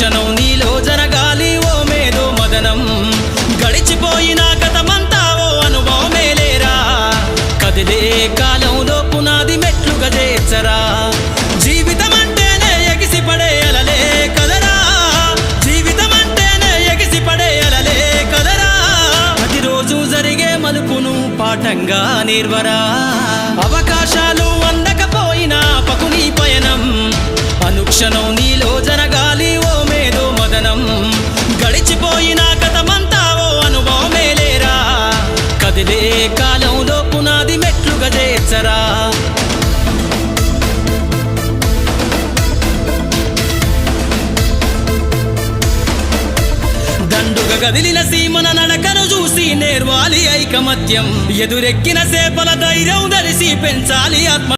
అనుక్షణం నీలో జరగాలి ఓ మేధో మదనం గడిచిపోయిన గతమంతా ఓ అనుభవమే లేరా కదిలే కాలంలో పునాది మెట్లుగా చేర్చరా జీవితం అంటేనే ఎగిసిపడే అలలే కదరా జీవితం అంటేనే ఎగిసిపడే అలలే కదరా ప్రతిరోజు జరిగే మలుపును పాఠంగా నిర్వరా అవకాశాలు అందకపోయినా పకుని పయనం అనుక్షణం నీలో జరగాలి ఓ మేధో మదనం గడిచిపోయిన గతమంతా ఓ అనుభవమే లేరా కదిలే కాలంలో పునాది మెట్లుగా చేర్చరా దండుగ గదిలిన సీమన నడకను చూసి నేర్వాలి ఐకమత్యం ఎదురెక్కిన సేపల ధైర్యం ధరిసి పెంచాలి ఆత్మ